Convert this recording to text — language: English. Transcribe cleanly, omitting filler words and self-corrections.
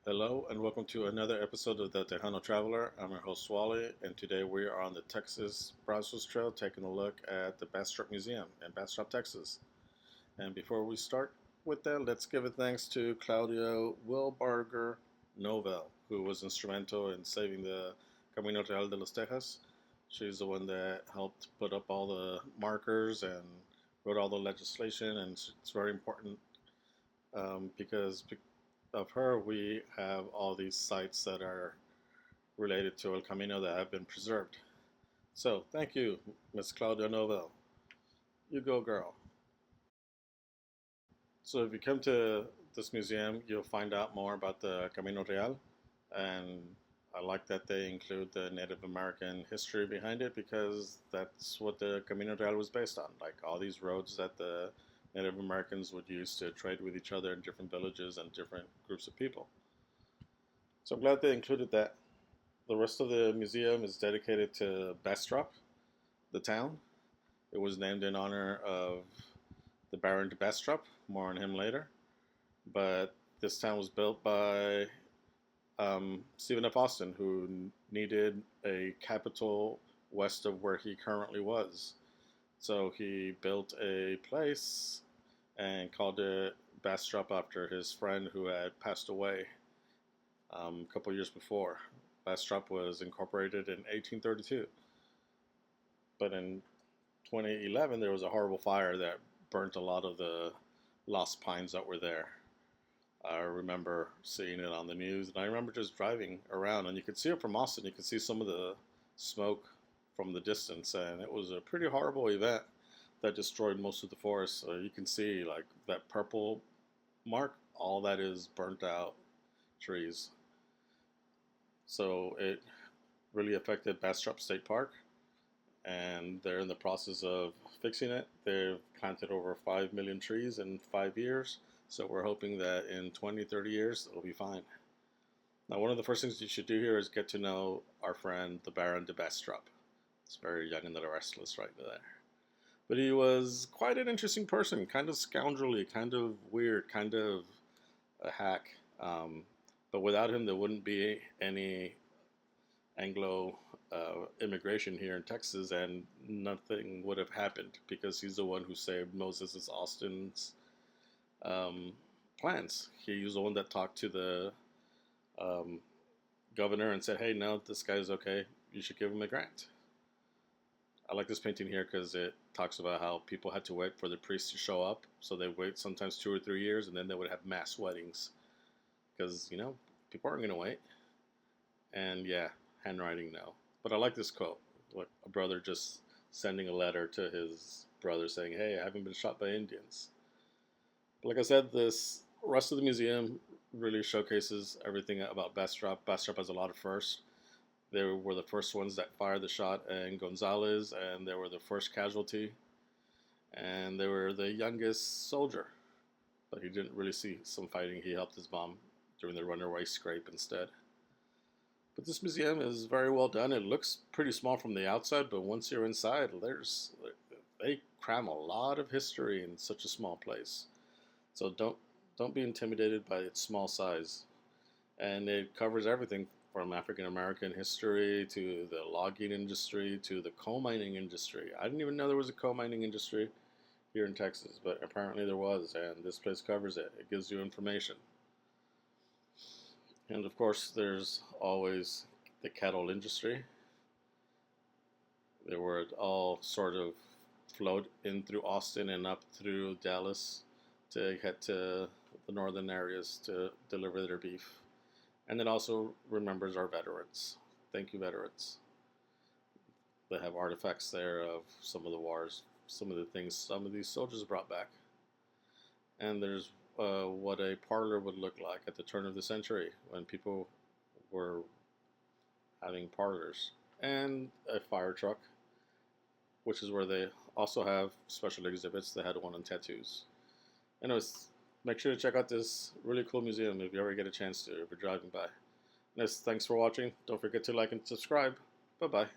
Hello and welcome to another episode of the Tejano Traveler. I'm your host Wally, and today we are on the Texas Brazos Trail taking a look at the Bastrop Museum in Bastrop, Texas. And before we start with that, let's give a thanks to Claudio Wilbarger Novel, who was instrumental in saving the Camino Real de los Tejas. She's the one that helped put up all the markers and wrote all the legislation, and it's very important because of her, we have all these sites that are related to El Camino that have been preserved. So, thank you, Miss Claudia Novel. You go, girl. So, if you come to this museum, you'll find out more about the Camino Real, and I like that they include the Native American history behind it because that's what the Camino Real was based on. Like all these roads that the Native Americans would use to trade with each other in different villages and different groups of people. So I'm glad they included that. The rest of the museum is dedicated to Bastrop, the town. It was named in honor of the Baron de Bastrop. More on him later. But this town was built by Stephen F. Austin, who needed a capital west of where he currently was. So he built a place and called it Bastrop after his friend who had passed away a couple years before. Bastrop was incorporated in 1832. But in 2011, there was a horrible fire that burnt a lot of the lost pines that were there. I remember seeing it on the news, and I remember just driving around, and you could see it from Austin. You could see some of the smoke from the distance, and it was a pretty horrible event that destroyed most of the forest. So you can see like that purple mark, all that is burnt out trees. So it really affected Bastrop State Park, and they're in the process of fixing it. They've planted over 5 million trees in 5 years, so we're hoping that in 20, 30 years it'll be fine. Now, one of the first things you should do here is get to know our friend, the Baron de Bastrop. It's very young and the restless right there. But he was quite an interesting person, kind of scoundrelly, kind of weird, kind of a hack. But without him, there wouldn't be any Anglo immigration here in Texas, and nothing would have happened because he's the one who saved Moses Austin's plans. He was the one that talked to the governor and said, "Hey, no, this guy's okay. You should give him a grant." I like this painting here because it talks about how people had to wait for the priest to show up. So they wait sometimes 2 or 3 years, and then they would have mass weddings because people aren't gonna wait. And yeah, handwriting no. But I like this quote, like a brother just sending a letter to his brother saying, "Hey, I haven't been shot by Indians." But like I said, this rest of the museum really showcases everything about Bastrop. Bastrop has a lot of firsts. They were the first ones that fired the shot in Gonzalez, and they were the first casualty. And they were the youngest soldier. But he didn't really see some fighting. He helped his mom during the runaway scrape instead. But this museum is very well done. It looks pretty small from the outside, but once you're inside, they cram a lot of history in such a small place. So don't be intimidated by its small size. And it covers everything from African American history to the logging industry to the coal mining industry. I didn't even know there was a coal mining industry here in Texas, but apparently there was, and this place covers it. It gives you information. And of course, there's always the cattle industry. They were all sort of flowed in through Austin and up through Dallas to head to the northern areas to deliver their beef. And it also remembers our veterans. Thank you, veterans. They have artifacts there of some of the wars, some of the things some of these soldiers brought back. And there's what a parlor would look like at the turn of the century when people were having parlors. And a fire truck, which is where they also have special exhibits. They had one on tattoos. Anyways, make sure to check out this really cool museum if you ever get a chance to, if you're driving by. Yes, thanks for watching. Don't forget to like and subscribe. Bye-bye.